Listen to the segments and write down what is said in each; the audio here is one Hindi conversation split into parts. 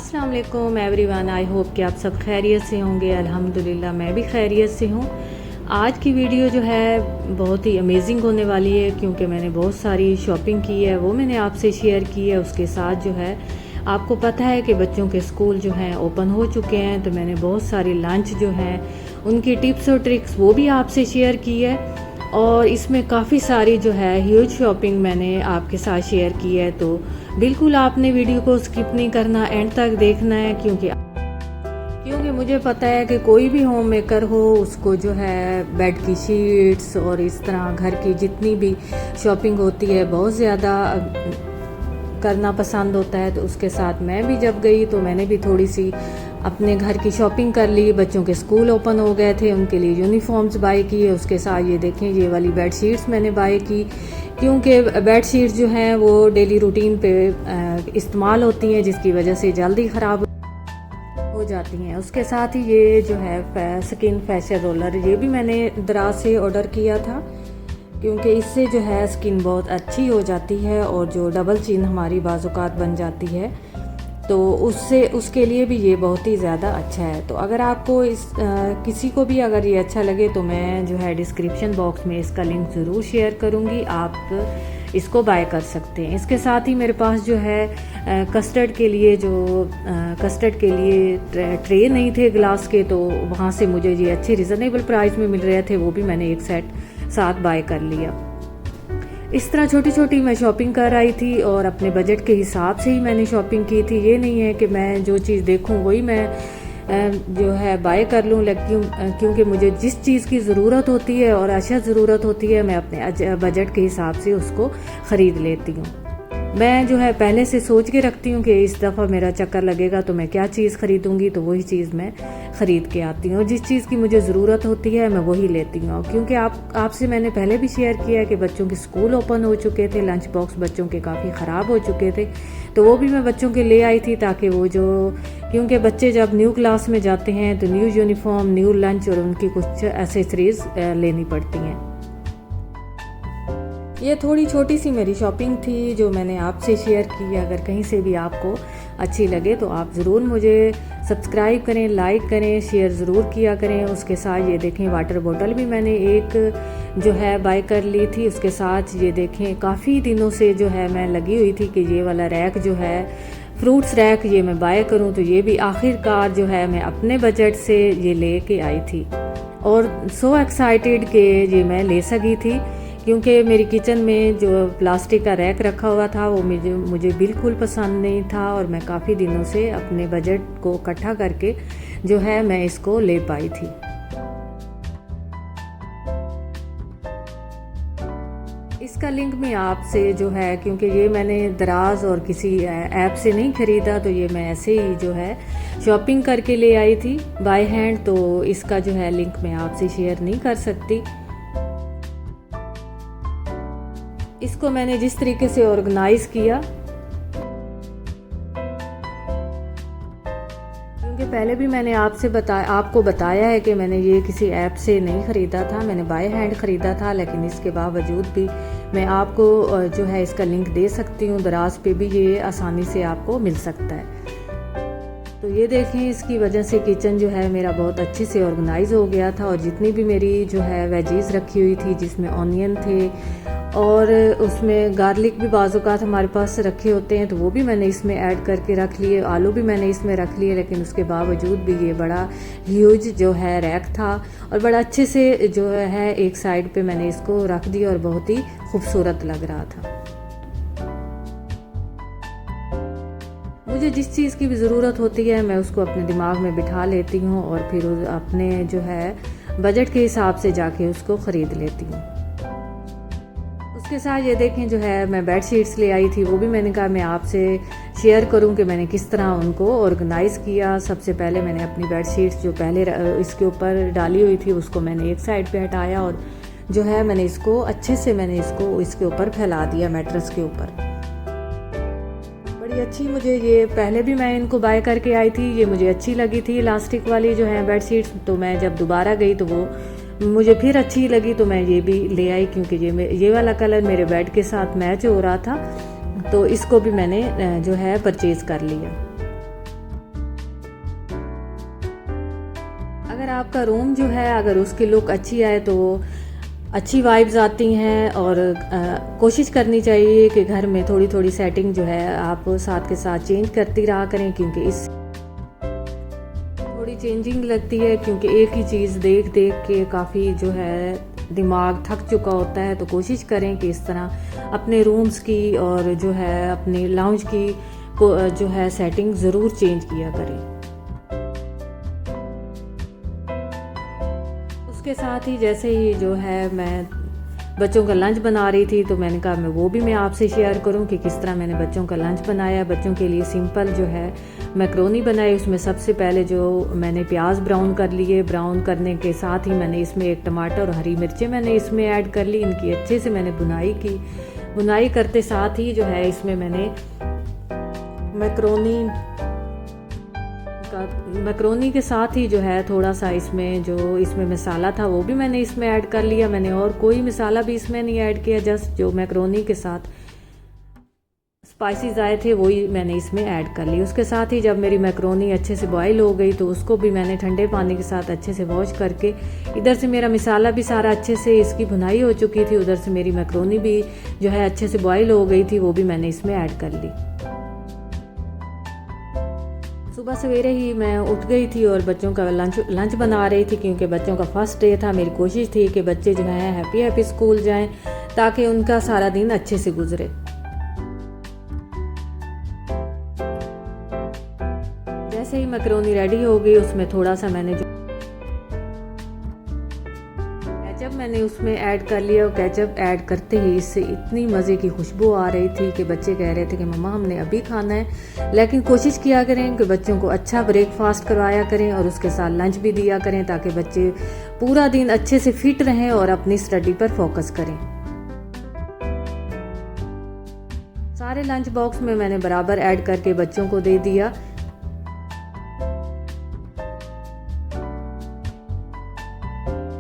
अस्सलाम वालेकुम एवरीवन। आई होप कि आप सब खैरियत से होंगे। अल्हम्दुलिल्लाह मैं भी खैरियत से हूँ। आज की वीडियो जो है बहुत ही अमेजिंग होने वाली है क्योंकि मैंने बहुत सारी शॉपिंग की है, वो मैंने आपसे शेयर की है। उसके साथ जो है आपको पता है कि बच्चों के स्कूल जो हैं ओपन हो चुके हैं, तो मैंने बहुत सारी लंच जो हैं उनकी टिप्स और ट्रिक्स वो भी आपसे शेयर की है। और इसमें काफ़ी सारी जो है ह्यूज शॉपिंग मैंने आपके साथ शेयर की है, तो बिल्कुल आपने वीडियो को स्किप नहीं करना, एंड तक देखना है क्योंकि मुझे पता है कि कोई भी होम मेकर हो उसको जो है बेड की शीट्स और इस तरह घर की जितनी भी शॉपिंग होती है बहुत ज़्यादा करना पसंद होता है। तो उसके साथ मैं भी जब गई तो मैंने भी थोड़ी सी अपने घर की शॉपिंग कर ली। बच्चों के स्कूल ओपन हो गए थे, उनके लिए यूनिफॉर्म्स बाय किए। उसके साथ ये देखें, ये वाली बेड शीट्स मैंने बाय की क्योंकि बेड शीट्स जो हैं वो डेली रूटीन पे इस्तेमाल होती हैं, जिसकी वजह से जल्दी ख़राब हो जाती हैं। उसके साथ ही ये जो है स्किन फेशियल रोलर, ये भी मैंने दराज से ऑर्डर किया था क्योंकि इससे जो है स्किन बहुत अच्छी हो जाती है और जो डबल चिन हमारी बाजुकात बन जाती है तो उसके लिए भी ये बहुत ही ज़्यादा अच्छा है। तो अगर आपको किसी को भी अगर ये अच्छा लगे तो मैं जो है डिस्क्रिप्शन बॉक्स में इसका लिंक ज़रूर शेयर करूँगी, आप इसको बाय कर सकते हैं। इसके साथ ही मेरे पास जो है कस्टर्ड के लिए ट्रे नहीं थे ग्लास के, तो वहाँ से मुझे ये अच्छे रिजनेबल प्राइस में मिल रहे थे, वो भी मैंने एक सेट साथ बाय कर लिया। इस तरह छोटी छोटी मैं शॉपिंग कर आई थी और अपने बजट के हिसाब से ही मैंने शॉपिंग की थी। ये नहीं है कि मैं जो चीज़ देखूं वही मैं जो है बाय कर लूं, लेकिन क्योंकि मुझे जिस चीज़ की ज़रूरत होती है और अच्छा ज़रूरत होती है मैं अपने बजट के हिसाब से उसको ख़रीद लेती हूँ। मैं जो है पहले से सोच के रखती हूँ कि इस दफ़ा मेरा चक्कर लगेगा तो मैं क्या चीज़ ख़रीदूँगी, तो वही चीज़ मैं ख़रीद के आती हूँ। जिस चीज़ की मुझे ज़रूरत होती है मैं वही लेती हूँ। क्योंकि आपसे मैंने पहले भी शेयर किया है कि बच्चों के स्कूल ओपन हो चुके थे, लंच बॉक्स बच्चों के काफ़ी ख़राब हो चुके थे, तो वो भी मैं बच्चों के ले आई थी ताकि क्योंकि बच्चे जब न्यू क्लास में जाते हैं तो न्यू यूनिफॉर्म, न्यू लंच और उनकी कुछ एसेसरीज़ लेनी पड़ती हैं। ये थोड़ी छोटी सी मेरी शॉपिंग थी जो मैंने आपसे शेयर की। अगर कहीं से भी आपको अच्छी लगे तो आप ज़रूर मुझे सब्सक्राइब करें, लाइक करें, शेयर ज़रूर किया करें। उसके साथ ये देखें वाटर बोतल भी मैंने एक जो है बाय कर ली थी। उसके साथ ये देखें काफ़ी दिनों से जो है मैं लगी हुई थी कि ये वाला रैक जो है फ्रूट्स रैक ये मैं बाय करूं, तो ये भी आखिरकार जो है मैं अपने बजट से ये ले के आई थी और सो एक्साइटेड कि ये मैं ले सकी थी क्योंकि मेरी किचन में जो प्लास्टिक का रैक रखा हुआ था वो मुझे बिल्कुल पसंद नहीं था और मैं काफ़ी दिनों से अपने बजट को इकट्ठा करके जो है मैं इसको ले पाई थी। इसका लिंक मैं आपसे जो है, क्योंकि ये मैंने दराज और किसी ऐप से नहीं ख़रीदा, तो ये मैं ऐसे ही जो है शॉपिंग करके ले आई थी बाय हैंड, तो इसका जो है लिंक मैं आपसे शेयर नहीं कर सकती। इसको मैंने जिस तरीके से ऑर्गेनाइज किया, क्योंकि पहले भी मैंने आपको बताया है कि मैंने ये किसी ऐप से नहीं ख़रीदा था, मैंने बाय हैंड ख़रीदा था, लेकिन इसके बावजूद भी मैं आपको जो है इसका लिंक दे सकती हूँ। दराज पे भी ये आसानी से आपको मिल सकता है। तो ये देखें, इसकी वजह से किचन जो है मेरा बहुत अच्छे से ऑर्गेनाइज हो गया था और जितनी भी मेरी जो है वेजीज रखी हुई थी, जिसमें ऑनियन थे और उसमें गार्लिक भी बाज़-औक़ात हमारे पास रखे होते हैं, तो वो भी मैंने इसमें ऐड करके रख लिए। आलू भी मैंने इसमें रख लिए, लेकिन उसके बावजूद भी ये बड़ा ह्यूज जो है रैक था और बड़ा अच्छे से जो है एक साइड पे मैंने इसको रख दिया और बहुत ही खूबसूरत लग रहा था। मुझे जिस चीज़ की भी ज़रूरत होती है मैं उसको अपने दिमाग में बिठा लेती हूँ और फिर अपने जो है बजट के हिसाब से जाके उसको ख़रीद लेती हूँ। उसके साथ ये देखें जो है मैं बेड शीट्स ले आई थी, वो भी मैंने कहा मैं आपसे शेयर करूं कि मैंने किस तरह उनको ऑर्गेनाइज़ किया। सबसे पहले मैंने अपनी बेड शीट्स जो पहले इसके ऊपर डाली हुई थी उसको मैंने एक साइड पे हटाया और जो है मैंने इसको अच्छे से इसके ऊपर फैला दिया मैट्रेस के ऊपर। बड़ी अच्छी मुझे ये पहले भी मैं इनको बाय करके आई थी, ये मुझे अच्छी लगी थी इलास्टिक वाली जो है बेड शीट्स, तो मैं जब दोबारा गई तो वो मुझे फिर अच्छी लगी तो मैं ये भी ले आई क्योंकि ये वाला कलर मेरे बेड के साथ मैच हो रहा था, तो इसको भी मैंने जो है परचेज़ कर लिया। का रूम जो है अगर उसकी लुक अच्छी आए तो अच्छी वाइब्स आती हैं। और कोशिश करनी चाहिए कि घर में थोड़ी थोड़ी सेटिंग जो है आप साथ के साथ चेंज करती रहा करें, क्योंकि इस थोड़ी चेंजिंग लगती है, क्योंकि एक ही चीज़ देख देख के काफ़ी जो है दिमाग थक चुका होता है। तो कोशिश करें कि इस तरह अपने रूम्स की और जो है अपने लाउंज की जो है सेटिंग ज़रूर चेंज किया करें। उसके साथ ही जैसे ही जो है मैं बच्चों का लंच बना रही थी तो मैंने कहा वो भी मैं आपसे शेयर करूं कि किस तरह मैंने बच्चों का लंच बनाया। बच्चों के लिए सिंपल जो है मैक्रोनी बनाई। उसमें सबसे पहले जो मैंने प्याज ब्राउन कर लिए, ब्राउन करने के साथ ही मैंने इसमें एक टमाटर और हरी मिर्चें मैंने इसमें ऐड कर ली। इनकी अच्छे से मैंने बुनाई की। बुनाई करते साथ ही जो है इसमें मैंने मैक्रोनी के साथ ही जो है थोड़ा सा इसमें मसाला था वो भी मैंने इसमें ऐड कर लिया। मैंने और कोई मसाला भी इसमें नहीं ऐड किया, जस्ट जो मैक्रोनी के साथ स्पाइसेस आए थे वही मैंने इसमें ऐड कर ली। उसके साथ ही जब मेरी मैक्रोनी अच्छे से बॉईल हो गई तो उसको भी मैंने ठंडे पानी के साथ अच्छे से वॉश करके, इधर से मेरा मसाला भी सारा अच्छे से इसकी भुनाई हो चुकी थी, उधर से मेरी मैक्रोनी भी जो है अच्छे से बॉईल हो गई थी, वो भी मैंने इसमें ऐड कर ली। सुबह सवेरे ही मैं उठ गई थी और बच्चों का लंच बना रही थी, क्योंकि बच्चों का फर्स्ट डे था। मेरी कोशिश थी कि बच्चे जो हैं हैप्पी हैप्पी स्कूल जाएं ताकि उनका सारा दिन अच्छे से गुजरे। जैसे ही मैक्रोनी रेडी हो गई उसमें थोड़ा सा मैंने उसमें ऐड कर लिया। और केचप ऐड करते ही इससे इतनी मज़े की खुशबू आ रही थी कि बच्चे कह रहे थे कि मम्मा हमने अभी खाना है। लेकिन कोशिश किया करें कि बच्चों को अच्छा ब्रेकफास्ट करवाया करें और उसके साथ लंच भी दिया करें, ताकि बच्चे पूरा दिन अच्छे से फिट रहें और अपनी स्टडी पर फोकस करें। सारे लंच बॉक्स में मैंने बराबर ऐड करके बच्चों को दे दिया।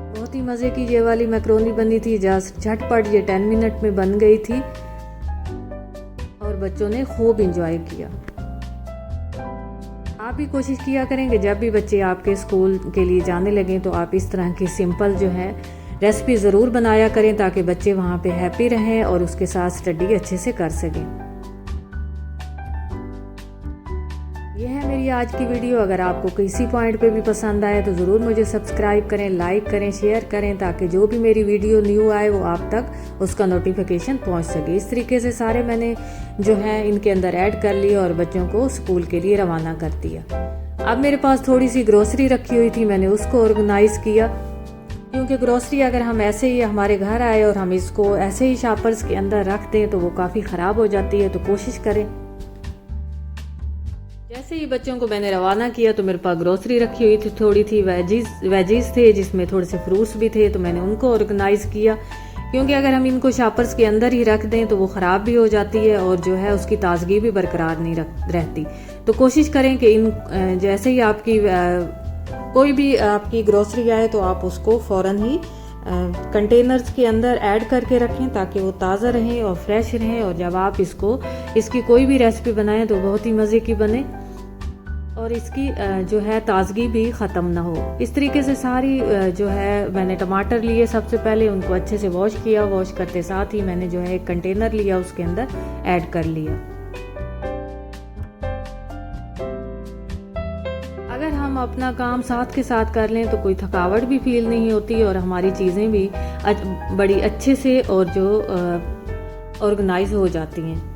बहुत ही मज़े की ये वाली मैक्रोनी बनी थी, जस्ट झटपट ये 10 मिनट में बन गई थी और बच्चों ने खूब इंजॉय किया। आप भी कोशिश किया करें कि जब भी बच्चे आपके स्कूल के लिए जाने लगें तो आप इस तरह की सिंपल जो है रेसिपी ज़रूर बनाया करें, ताकि बच्चे वहाँ पे हैप्पी रहें और उसके साथ स्टडी अच्छे से कर सकें। यह है मेरी आज की वीडियो। अगर आपको किसी पॉइंट पे भी पसंद आए तो ज़रूर मुझे सब्सक्राइब करें, लाइक करें, शेयर करें, ताकि जो भी मेरी वीडियो न्यू आए वो आप तक उसका नोटिफिकेशन पहुंच सके। इस तरीके से सारे मैंने जो है इनके अंदर ऐड कर लिए और बच्चों को स्कूल के लिए रवाना कर दिया। अब मेरे पास थोड़ी सी ग्रोसरी रखी हुई थी, मैंने उसको ऑर्गेनाइज़ किया, क्योंकि ग्रोसरी अगर हम ऐसे ही हमारे घर आए और हम इसको ऐसे ही शॉपर्स के अंदर रख दें तो वो काफ़ी ख़राब हो जाती है। तो कोशिश करें। जैसे ही बच्चों को मैंने रवाना किया तो मेरे पास ग्रोसरी रखी हुई थी, थोड़ी थी वेजीज थे जिसमें थोड़े से फ्रूट्स भी थे, तो मैंने उनको ऑर्गेनाइज़ किया, क्योंकि अगर हम इनको शॉपर्स के अंदर ही रख दें तो वो ख़राब भी हो जाती है और जो है उसकी ताजगी भी बरकरार नहीं रहती। तो कोशिश करें कि इन जैसे ही आपकी कोई भी आपकी ग्रोसरी आए तो आप उसको फ़ौरन ही कंटेनर्स के अंदर ऐड करके रखें, ताकि वो ताज़ा रहें और फ्रेश रहें। और जब आप इसकी कोई भी रेसिपी बनाएं तो बहुत ही मज़े की बने और इसकी जो है ताजगी भी ख़त्म ना हो। इस तरीके से सारी जो है मैंने टमाटर लिए, सबसे पहले उनको अच्छे से वॉश किया। वॉश करते साथ ही मैंने जो है एक कंटेनर लिया, उसके अंदर ऐड कर लिया। अगर हम अपना काम साथ के साथ कर लें तो कोई थकावट भी फील नहीं होती और हमारी चीज़ें भी बड़ी अच्छे से और जो ऑर्गेनाइज हो जाती हैं।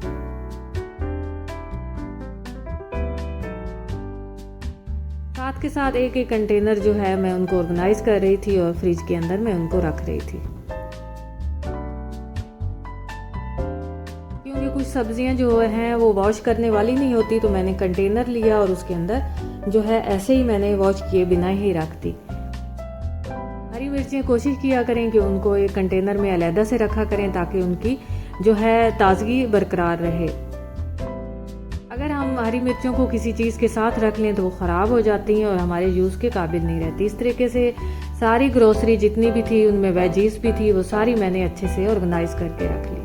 साथ के साथ एक एक कंटेनर जो है मैं उनको ऑर्गेनाइज कर रही थी और फ्रिज के अंदर मैं उनको रख रही थी, क्योंकि कुछ सब्जियां जो हैं वो वॉश करने वाली नहीं होती। तो मैंने कंटेनर लिया और उसके अंदर जो है ऐसे ही मैंने वॉश किए बिना ही रख दी। हरी मिर्चें कोशिश किया करें कि उनको एक कंटेनर में अलहदा से रखा करें, ताकि उनकी जो है ताजगी बरकरार रहे। अगर हम हरी मिर्चों को किसी चीज़ के साथ रख लें तो वो ख़राब हो जाती हैं और हमारे यूज़ के काबिल नहीं रहती। इस तरीके से सारी ग्रोसरी जितनी भी थी, उनमें वेजीज भी थी, वो सारी मैंने अच्छे से ऑर्गेनाइज करके रख ली।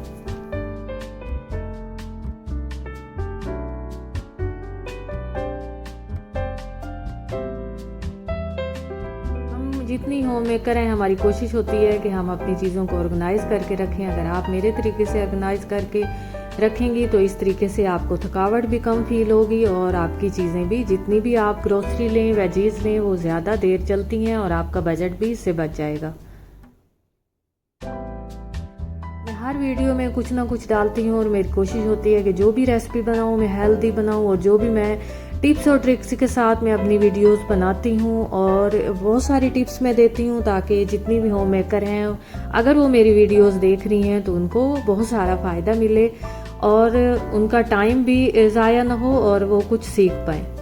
मेकर हैं, हमारी कोशिश होती है कि हम अपनी चीज़ों को ऑर्गेनाइज़ करके रखें। अगर आप मेरे तरीके से ऑर्गेनाइज़ करके रखेंगी तो इस तरीके से आपको थकावट भी कम फील होगी और आपकी चीज़ें भी, जितनी भी आप ग्रोसरी लें, वेजीज लें, वो ज़्यादा देर चलती हैं और आपका बजट भी इससे बच जाएगा। मैं हर वीडियो में कुछ ना कुछ डालती हूँ और मेरी कोशिश होती है कि जो भी रेसिपी बनाऊँ मैं हेल्दी बनाऊँ, और जो भी मैं टिप्स और ट्रिक्स के साथ मैं अपनी वीडियोस बनाती हूँ और बहुत सारी टिप्स मैं देती हूँ ताकि जितनी भी होम मेकर हैं अगर वो मेरी वीडियोस देख रही हैं तो उनको बहुत सारा फ़ायदा मिले और उनका टाइम भी ज़ाया ना हो और वो कुछ सीख पाएँ।